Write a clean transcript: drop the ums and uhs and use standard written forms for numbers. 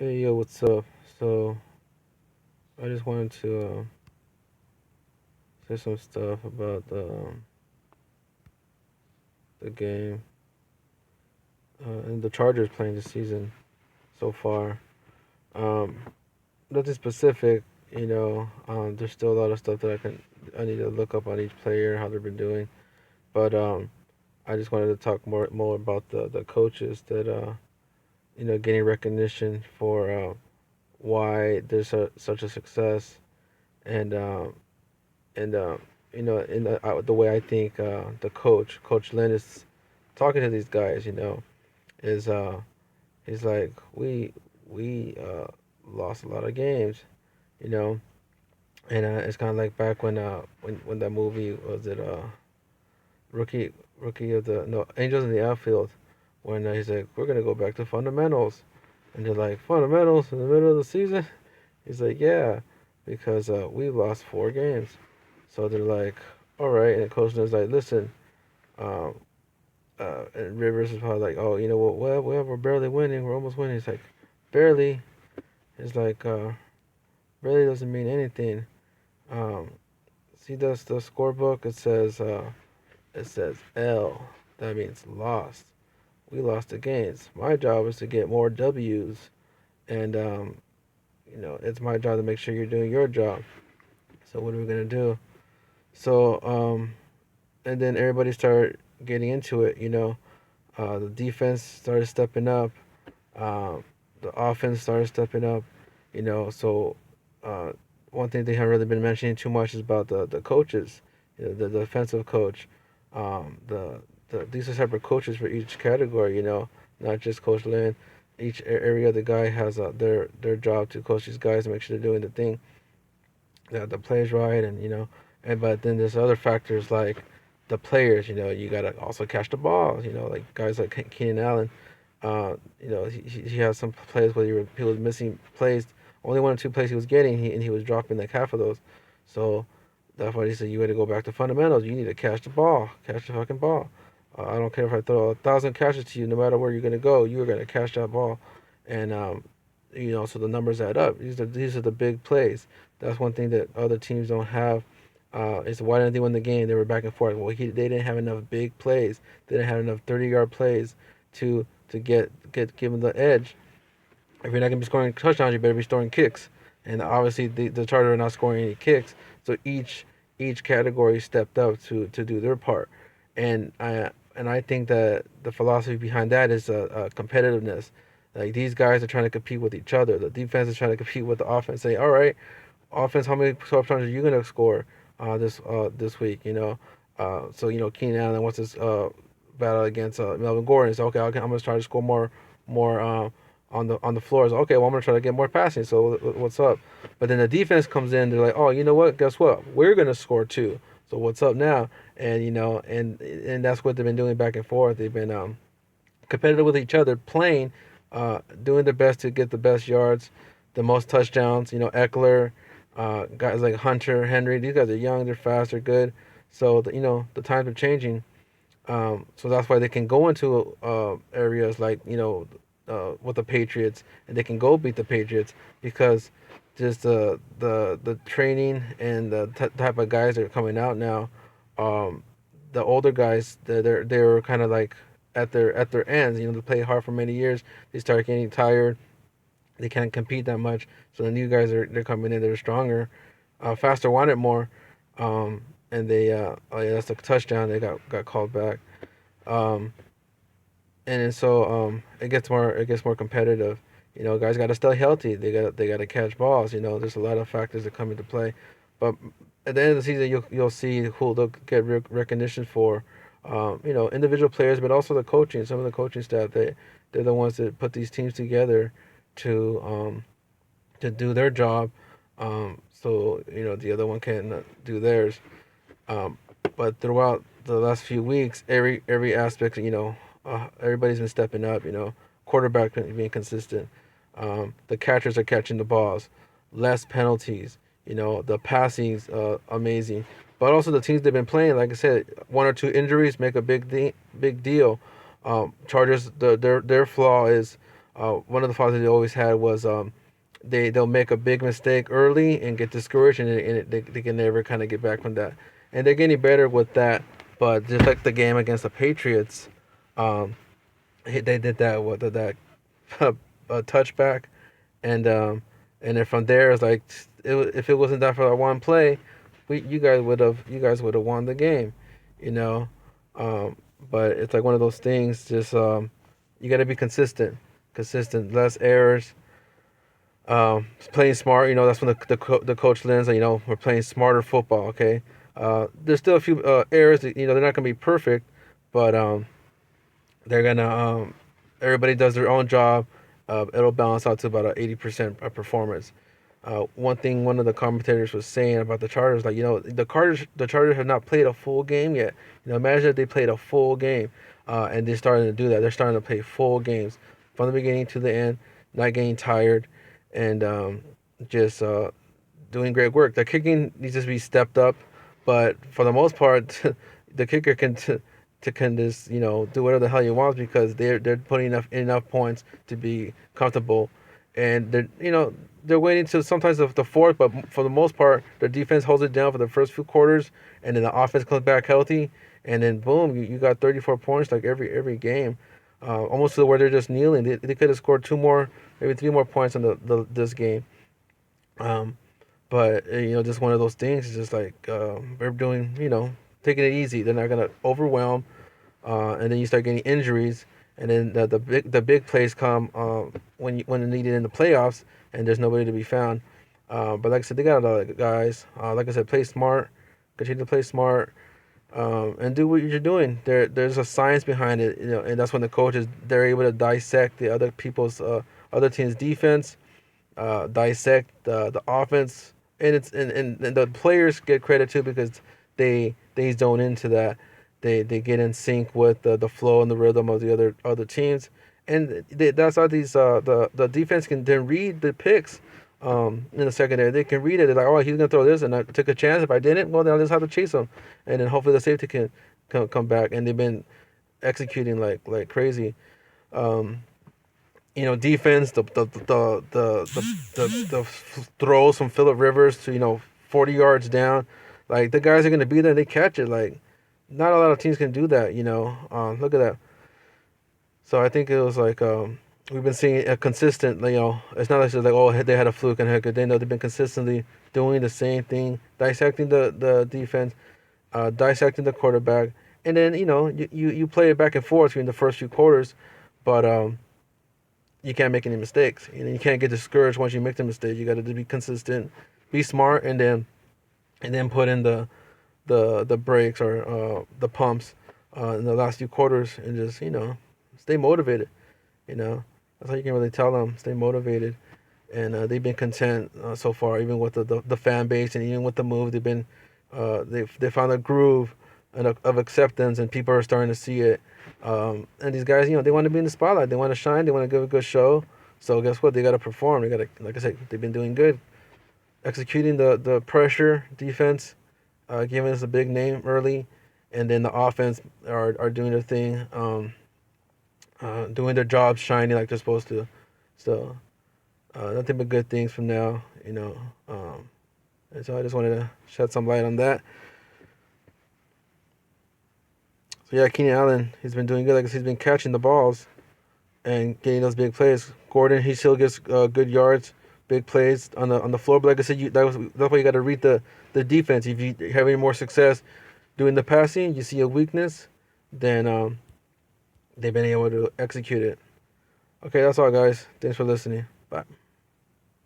Hey yo, what's up? So I just wanted to say some stuff about the game and the Chargers playing this season so far. Um, Nothing specific, you know. There's still a lot of stuff that I need to look up on each player, how they've been doing. But I just wanted to talk more about the coaches that getting recognition for why there's such a success and and in the way I think the Coach Lynn is talking to these guys, is he's like we lost a lot of games, you know, and it's kind of like back when that movie was it rookie rookie of the no Angels in the Outfield when he's like we're gonna go back to fundamentals, and they're like fundamentals in the middle of the season. He's like yeah, because we lost 4 games. So they're like, all right. And the coach is like, listen, um, and Rivers is probably like, oh, you know what? Well, we're barely winning. We're almost winning. It's like, barely. It's like, barely doesn't mean anything. Um, See, that's the scorebook. It says L. That means lost. We lost the games. My job is to get more W's, and it's my job to make sure you're doing your job. So what are we gonna do? So and then everybody started getting into it. The defense started stepping up. Uh, the offense started stepping up. So uh, one thing they haven't really been mentioning too much is about the coaches, the defensive coach. These are separate coaches for each category. Not just Coach Lynn. Every other guy has their job to coach these guys and make sure they're doing the thing, the plays right, and but then there's other factors like the players. You gotta also catch the ball. Like guys like Keenan Allen. He has some plays where he was missing plays. Only 1 or 2 plays he was getting, and he was dropping like half of those. So that's why he said you got to go back to fundamentals. You need to catch the ball, catch the fucking ball. I don't care if I throw 1,000 catches to you, no matter where you're gonna go, you are gonna catch that ball, and so the numbers add up. These are the big plays. That's one thing that other teams don't have. Is why didn't they win the game? They were back and forth. Well, they didn't have enough big plays. They didn't have enough 30-yard plays to give them the edge. If you're not gonna be scoring touchdowns, you better be scoring kicks. And obviously, the Chargers are not scoring any kicks. So each category stepped up to do their part. And I think that the philosophy behind that is competitiveness. Like these guys are trying to compete with each other. The defense is trying to compete with the offense. Say, all right, offense, how many touchdowns are you gonna score this week? So Keenan Allen wants this battle against Melvin Gordon. So okay, I'm gonna try to score more on the floor. So okay, well I'm gonna try to get more passing. So what's up? But then the defense comes in. They're like, oh, you know what? Guess what? We're gonna score too. So what's up now? And and that's what they've been doing back and forth. They've been competitive with each other, playing, doing their best to get the best yards, the most touchdowns. Eckler, guys like Hunter, Henry. These guys are young. They're fast. They're good. So the times are changing. So that's why they can go into areas like with the Patriots, and they can go beat the Patriots because just the training and the type of guys that are coming out now. Um, the older guys, they're kind of like at their ends. They play hard for many years. They start getting tired. They can't compete that much. So the new guys they're coming in. They're stronger, faster, wanted more. And they oh yeah, that's a touchdown. They got called back. Um, and then so it gets more competitive. Guys got to stay healthy. They got to catch balls. There's a lot of factors that come into play, but at the end of the season, you'll see who they'll get recognition for. Individual players, but also the coaching. Some of the coaching staff they're the ones that put these teams together to do their job. So the other one can do theirs. Um, but throughout the last few weeks, every aspect, everybody's been stepping up. Quarterback being consistent. The catchers are catching the balls, less penalties. The passing's amazing. But also the teams they've been playing, like I said, 1 or 2 injuries make a big deal. Chargers, their flaw is One of the flaws that they always had was they'll make a big mistake early and get discouraged, they can never kind of get back from that. And they're getting better with that. But just like the game against the Patriots, um, they did that a touchback, and then from there it's like if it wasn't that for that one play, you guys would have won the game, you know. Um, but it's like one of those things. Just you got to be consistent, less errors. Playing smart, that's when the coach learns that we're playing smarter football. Okay, there's still a few errors that they're not gonna be perfect, but they're gonna everybody does their own job. It'll balance out to about a 80% performance. One thing one of the commentators was saying about the Chargers, like the Chargers have not played a full game yet. Imagine if they played a full game, and they're starting to do that. They're starting to play full games from the beginning to the end, not getting tired, and just doing great work. The kicking needs to be stepped up, but for the most part, the kicker can just do whatever the hell he wants because they're putting enough points to be comfortable, and they're waiting to sometimes the fourth, but for the most part, their defense holds it down for the first few quarters, and then the offense comes back healthy, and then boom, you got 34 points like every game, almost to where they're just kneeling. They could have scored two more, maybe three more points in this game. Um, but just one of those things. It's just like they're doing, taking it easy. They're not gonna overwhelm, and then you start getting injuries, and then the big plays come when they're needed in the playoffs, and there's nobody to be found. But like I said, they got a lot of guys. Like I said, play smart, continue to play smart, and do what you're doing. There's a science behind it, and that's when the coaches they're able to dissect the other team's defense, dissect the offense, and and the players get credit too because they zone into that. They get in sync with the flow and the rhythm of the other teams, and that's how the defense can then read the picks. In the secondary, they can read it. They're like, oh, he's gonna throw this, and I took a chance. If I didn't, well, then I'll just have to chase him, and then hopefully the safety can come back. And they've been executing like crazy. Um, Defense, the throws from Philip Rivers to 40 yards down, like the guys are gonna be there and they catch it. Like not a lot of teams can do that. Look at that. So I think it was like we've been seeing a consistent. It's not like they had a fluke and heck, they know they've been consistently doing the same thing, dissecting the defense, dissecting the quarterback, and then you play it back and forth in the first few quarters, but you can't make any mistakes. You can't get discouraged once you make the mistake. You got to be consistent, be smart, and then put in the brakes or the pumps in the last few quarters, and just stay motivated. That's how you can really tell them. Stay motivated, and they've been content so far, even with the fan base and even with the move. They found a groove of acceptance, and people are starting to see it. And these guys, they want to be in the spotlight. They want to shine. They want to give a good show. So guess what? They got to perform. They got to, like I said, they've been doing good, executing the pressure defense, giving us a big name early, and then the offense are doing their thing, doing their job, shining like they're supposed to. So nothing but good things from now. And so I just wanted to shed some light on that. So yeah, Keenan Allen, he's been doing good. Like I said, he's been catching the balls and getting those big plays. Gordon, he still gets good yards, big plays on the floor. But like I said, that's why you got to read the defense. If you have any more success doing the passing, you see a weakness, then they've been able to execute it. Okay, that's all, guys. Thanks for listening. Bye.